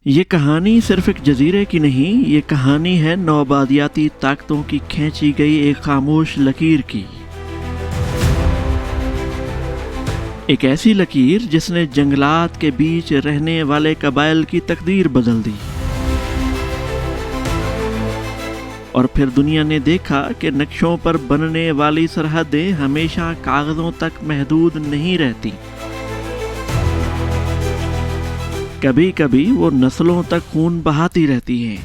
یہ کہانی صرف ایک جزیرے کی نہیں، یہ کہانی ہے نوآبادیاتی طاقتوں کی کھینچی گئی ایک خاموش لکیر کی۔ ایک ایسی لکیر جس نے جنگلات کے بیچ رہنے والے قبائل کی تقدیر بدل دی، اور پھر دنیا نے دیکھا کہ نقشوں پر بننے والی سرحدیں ہمیشہ کاغذوں تک محدود نہیں رہتی، کبھی کبھی وہ نسلوں تک خون بہاتی رہتی ہیں۔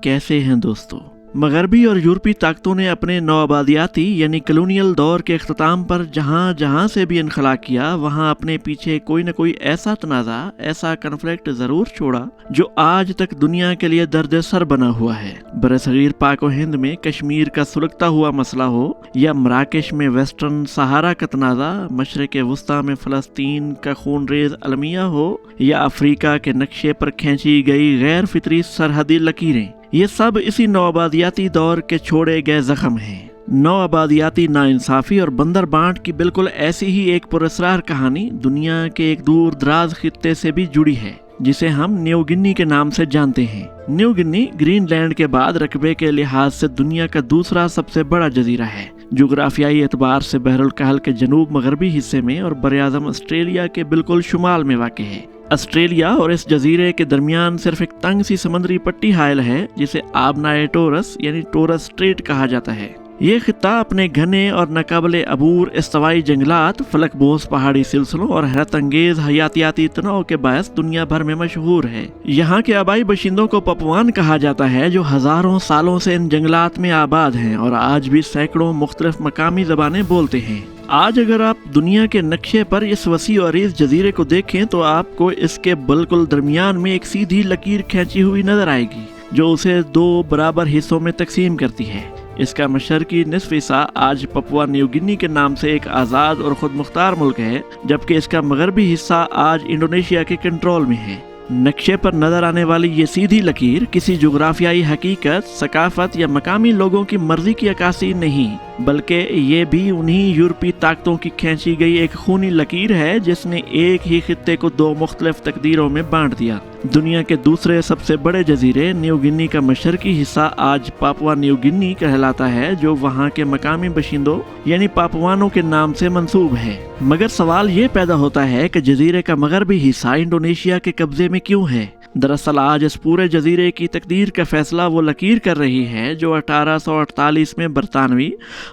کیسے ہیں دوستو؟ مغربی اور یورپی طاقتوں نے اپنے نوآبادیاتی یعنی کلونیل دور کے اختتام پر جہاں سے بھی انخلا کیا، وہاں اپنے پیچھے کوئی نہ کوئی ایسا تنازع، ایسا کنفلکٹ ضرور چھوڑا جو آج تک دنیا کے لیے درد سر بنا ہوا ہے۔ برصغیر پاک و ہند میں کشمیر کا سلگتا ہوا مسئلہ ہو، یا مراکش میں ویسٹرن صحارا کا تنازع، مشرق وسطی میں فلسطین کا خون ریز المیہ ہو، یا افریقہ کے نقشے پر کھینچی گئی غیر فطری سرحدی لکیریں، یہ سب اسی نوآبادیاتی دور کے چھوڑے گئے زخم ہیں۔ نوآبادیاتی ناانصافی اور بندر بانٹ کی بالکل ایسی ہی ایک پراسرار کہانی دنیا کے ایک دور دراز خطے سے بھی جڑی ہے، جسے ہم نیو گنی کے نام سے جانتے ہیں۔ نیو گنی گرین لینڈ کے بعد رقبے کے لحاظ سے دنیا کا دوسرا سب سے بڑا جزیرہ ہے۔ جغرافیائی اعتبار سے بحر الکاہل کے جنوب مغربی حصے میں اور براعظم آسٹریلیا کے بالکل شمال میں واقع ہے۔ آسٹریلیا اور اس جزیرے کے درمیان صرف ایک تنگ سی سمندری پٹی حائل ہے، جسے آبنائے ٹورس یعنی ٹورس اسٹریٹ کہا جاتا ہے۔ یہ خطہ اپنے گھنے اور ناقابل عبور استوائی جنگلات، فلک بوس پہاڑی سلسلوں اور حیرت انگیز حیاتیاتی تنوع کے باعث دنیا بھر میں مشہور ہے۔ یہاں کے آبائی باشندوں کو پپوان کہا جاتا ہے، جو ہزاروں سالوں سے ان جنگلات میں آباد ہیں اور آج بھی سینکڑوں مختلف مقامی زبانیں بولتے ہیں۔ آج اگر آپ دنیا کے نقشے پر اس وسیع و عریض جزیرے کو دیکھیں تو آپ کو اس کے بالکل درمیان میں ایک سیدھی لکیر کھینچی ہوئی نظر آئے گی، جو اسے دو برابر حصوں میں تقسیم کرتی ہے۔ اس کا مشرقی نصف حصہ آج پپوا نیو گنی کے نام سے ایک آزاد اور خود مختار ملک ہے، جبکہ اس کا مغربی حصہ آج انڈونیشیا کے کنٹرول میں ہے۔ نقشے پر نظر آنے والی یہ سیدھی لکیر کسی جغرافیائی حقیقت، ثقافت یا مقامی لوگوں کی مرضی کی عکاسی نہیں، بلکہ یہ بھی انہی یورپی طاقتوں کی کھینچی گئی ایک خونی لکیر ہے جس نے ایک ہی خطے کو دو مختلف تقدیروں میں بانٹ دیا۔ دنیا کے دوسرے سب سے بڑے جزیرے نیو گنی کا مشرقی حصہ آج پاپوا نیو گنی کہلاتا ہے، جو وہاں کے مقامی باشندوں یعنی پاپوانوں کے نام سے منسوب ہے۔ مگر سوال یہ پیدا ہوتا ہے کہ جزیرے کا مغربی حصہ انڈونیشیا کے قبضے میں کیوں ہے؟ دراصل آج اس پورے جزیرے کی تقدیر کا فیصلہ وہ لکیر کر رہی ہے جو 1848 میں برطانوی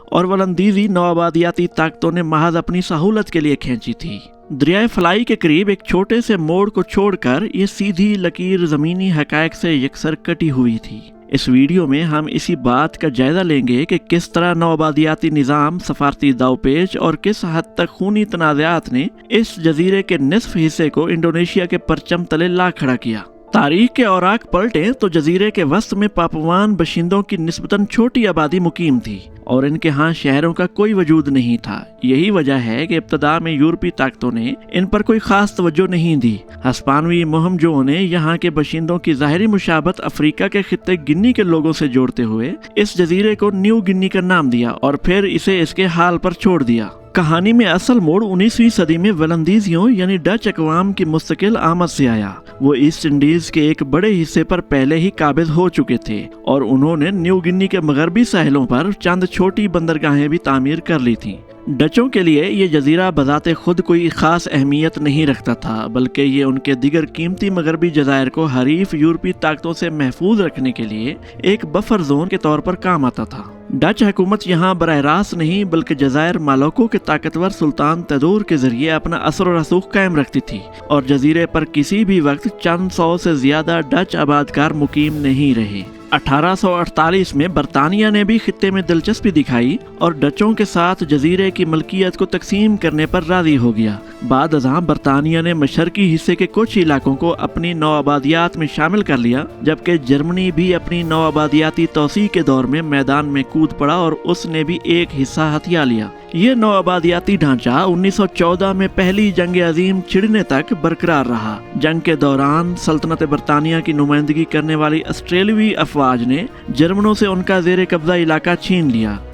اور ولندیزی نوآبادیاتی طاقتوں نے محض اپنی سہولت کے لیے کھینچی تھی۔ دریائے فلائی کے قریب ایک چھوٹے سے موڑ کو چھوڑ کر یہ سیدھی لکیر زمینی حقائق سے یکسر کٹی ہوئی تھی۔ اس ویڈیو میں ہم اسی بات کا جائزہ لیں گے کہ کس طرح نوآبادیاتی نظام، سفارتی داؤ پیچ اور کس حد تک خونی تنازعات نے اس جزیرے کے نصف حصے کو انڈونیشیا کے پرچم تلے لا کھڑا کیا۔ تاریخ کے اوراق پلٹیں تو جزیرے کے وسط میں پاپوان باشندوں کی نسبتاً چھوٹی آبادی مقیم تھی، اور ان کے ہاں شہروں کا کوئی وجود نہیں تھا۔ یہی وجہ ہے کہ ابتدا میں یورپی طاقتوں نے ان پر کوئی خاص توجہ نہیں دی۔ ہسپانوی مہمجوؤں نے یہاں کے باشندوں کی ظاہری مشابہت افریقہ کے خطے گنی کے لوگوں سے جوڑتے ہوئے اس جزیرے کو نیو گنی کا نام دیا اور پھر اسے اس کے حال پر چھوڑ دیا۔ کہانی میں اصل موڑ 19ویں صدی میں ولندیزیوں یعنی ڈچ اقوام کی مستقل آمد سے آیا۔ وہ ایسٹ انڈیز کے ایک بڑے حصے پر پہلے ہی قابض ہو چکے تھے، اور انہوں نے نیو گنی کے مغربی ساحلوں پر چند چھوٹی بندرگاہیں بھی تعمیر کر لی تھیں۔ ڈچوں کے لیے یہ جزیرہ بذات خود کوئی خاص اہمیت نہیں رکھتا تھا، بلکہ یہ ان کے دیگر قیمتی مغربی جزائر کو حریف یورپی طاقتوں سے محفوظ رکھنے کے لیے ایک بفر زون کے طور پر کام آتا تھا۔ ڈچ حکومت یہاں براہ راست نہیں بلکہ جزائر مالاکو کے طاقتور سلطان تیودور کے ذریعے اپنا اثر و رسوخ قائم رکھتی تھی، اور جزیرے پر کسی بھی وقت چند سو سے زیادہ ڈچ آبادکار مقیم نہیں رہے۔ 1848 میں برطانیہ نے بھی خطے میں دلچسپی دکھائی اور ڈچوں کے ساتھ جزیرے کی ملکیت کو تقسیم کرنے پر راضی ہو گیا۔ بعد ازاں برطانیہ نے مشرقی حصے کے کچھ علاقوں کو اپنی نوآبادیات میں شامل کر لیا، جبکہ جرمنی بھی اپنی نوآبادیاتی توسیع کے دور میں میدان میں کود پڑا اور اس نے بھی ایک حصہ ہتھیا لیا۔ یہ نوآبادیاتی ڈھانچہ 1914 میں پہلی جنگ عظیم چھڑنے تک برقرار رہا۔ جنگ کے دوران سلطنت برطانیہ کی نمائندگی کرنے والی آسٹریلوی افواج نے جرمنوں سے ان کا زیر قبضہ علاقہ چھین لیا۔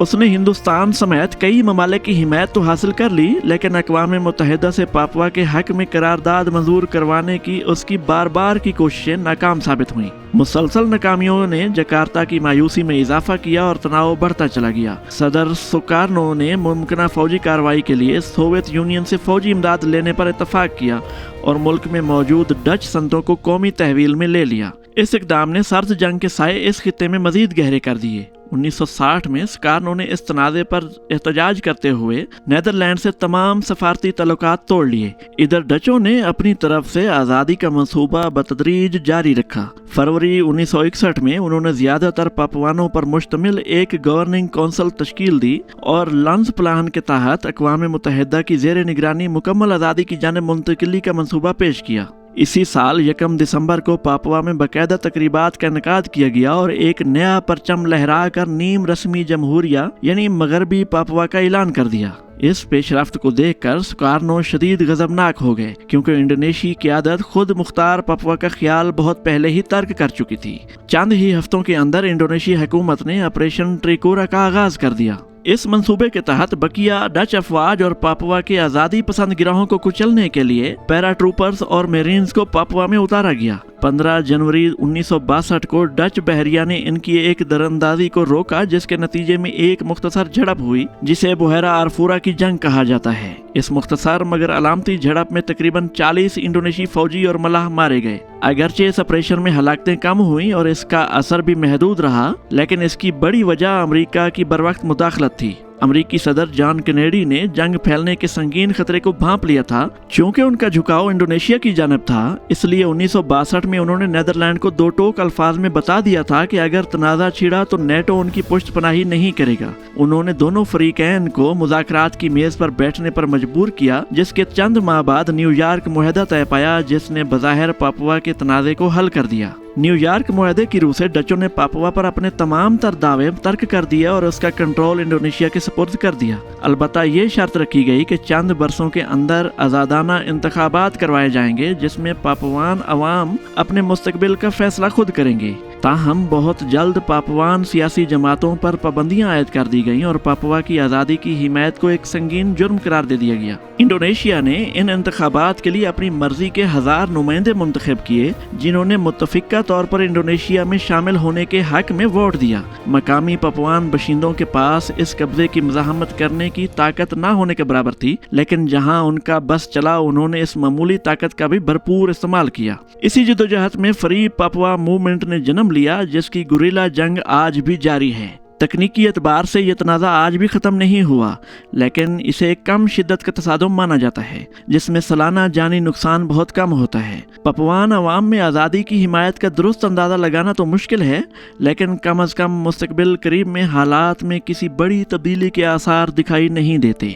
اس نے ہندوستان سمیت کئی ممالک کی حمایت تو حاصل کر لی، لیکن اقوام متحدہ سے پاپوا کے حق میں قرارداد منظور کروانے کی اس کی بار بار کی کوششیں ناکام ثابت ہوئیں۔ مسلسل ناکامیوں نے جکارتا کی مایوسی میں اضافہ کیا اور تناؤ بڑھتا چلا گیا۔ صدر سوکارنو نے ممکنہ فوجی کارروائی کے لیے سوویت یونین سے فوجی امداد لینے پر اتفاق کیا اور ملک میں موجود ڈچ سنتوں کو قومی تحویل میں لے لیا۔ اس اقدام نے سرد جنگ کے سائے اس خطے میں مزید گہرے کر دیے۔ 1960 میں سکارنو نے اس تنازع پر احتجاج کرتے ہوئے نیدرلینڈ سے تمام سفارتی تعلقات توڑ لیے۔ ادھر ڈچوں نے اپنی طرف سے آزادی کا منصوبہ بتدریج جاری رکھا۔ فروری 1961 میں انہوں نے زیادہ تر پاپوانوں پر مشتمل ایک گورننگ کونسل تشکیل دی اور لنز پلان کے تحت اقوام متحدہ کی زیر نگرانی مکمل آزادی کی جانب منتقلی کا منصوبہ پیش کیا۔ اسی سال 1 دسمبر کو پاپوا میں باقاعدہ تقریبات کا انعقاد کیا گیا اور ایک نیا پرچم لہرا کر نیم رسمی جمہوریہ یعنی مغربی پاپوا کا اعلان کر دیا۔ اس پیش رفت کو دیکھ کر سکارنو شدید غضبناک ہو گئے، کیونکہ انڈونیشی قیادت خود مختار پاپوا کا خیال بہت پہلے ہی ترک کر چکی تھی۔ چند ہی ہفتوں کے اندر انڈونیشی حکومت نے آپریشن ٹریکورا کا آغاز کر دیا۔ اس منصوبے کے تحت بقیہ ڈچ افواج اور پاپوا کے آزادی پسند گروہوں کو کچلنے کے لیے پیرا ٹروپرز اور میرینز کو پاپوا میں اتارا گیا۔ 15 جنوری 1962 کو ڈچ بحریہ نے ان کی ایک دراندازی کو روکا، جس کے نتیجے میں ایک مختصر جھڑپ ہوئی جسے بحیرہ آرفورا کی جنگ کہا جاتا ہے۔ اس مختصر مگر علامتی جھڑپ میں تقریباً 40 انڈونیشی فوجی اور ملاح مارے گئے۔ اگرچہ اس آپریشن میں ہلاکتیں کم ہوئیں اور اس کا اثر بھی محدود رہا، لیکن اس کی بڑی وجہ امریکہ کی بروقت مداخلت تھی۔ امریکی صدر جان کینیڈی نے جنگ پھیلنے کے سنگین خطرے کو بھانپ لیا تھا۔ چونکہ ان کا جھکاؤ انڈونیشیا کی جانب تھا، اس لیے 1962 میں انہوں نے نیدرلینڈ کو دو ٹوک الفاظ میں بتا دیا تھا کہ اگر تنازع چھڑا تو نیٹو ان کی پشت پناہی نہیں کرے گا۔ انہوں نے دونوں فریقین کو مذاکرات کی میز پر بیٹھنے پر مجبور کیا، جس کے چند ماہ بعد نیو یارک معاہدہ طے پایا، جس نے بظاہر پاپوا کے تنازع کو حل کر دیا۔ نیو یارک معاہدے کی روح سے ڈچوں نے پاپوا پر اپنے تمام تر دعوے ترک کر دیا اور اس کا کنٹرول انڈونیشیا کے سپرد کر دیا۔ البتہ یہ شرط رکھی گئی کہ چند برسوں کے اندر آزادانہ انتخابات کروائے جائیں گے، جس میں پاپوان عوام اپنے مستقبل کا فیصلہ خود کریں گے۔ تاہم بہت جلد پاپوان سیاسی جماعتوں پر پابندیاں عائد کر دی گئیں اور پاپوا کی آزادی کی حمایت کو ایک سنگین جرم قرار دے دیا گیا۔ انڈونیشیا نے ان انتخابات کے لیے اپنی مرضی کے 1000 نمائندے منتخب کیے، جنہوں نے متفقہ طور پر انڈونیشیا میں شامل ہونے کے حق میں ووٹ دیا۔ مقامی پاپوان باشندوں کے پاس اس قبضے کی مزاحمت کرنے کی طاقت نہ ہونے کے برابر تھی، لیکن جہاں ان کا بس چلا انہوں نے اس معمولی طاقت کا بھی بھرپور استعمال کیا۔ اسی جدوجہد میں فری پاپوا موومنٹ نے جنم لیا، جس کی گوریلا جنگ آج بھی جاری ہے۔ تکنیکی اعتبار سے یہ تنازع آج بھی ختم نہیں ہوا، لیکن اسے کم شدت کا تصادم مانا جاتا ہے، جس میں سالانہ جانی نقصان بہت کم ہوتا ہے۔ پاپوان عوام میں آزادی کی حمایت کا درست اندازہ لگانا تو مشکل ہے، لیکن کم از کم مستقبل قریب میں حالات میں کسی بڑی تبدیلی کے آثار دکھائی نہیں دیتے۔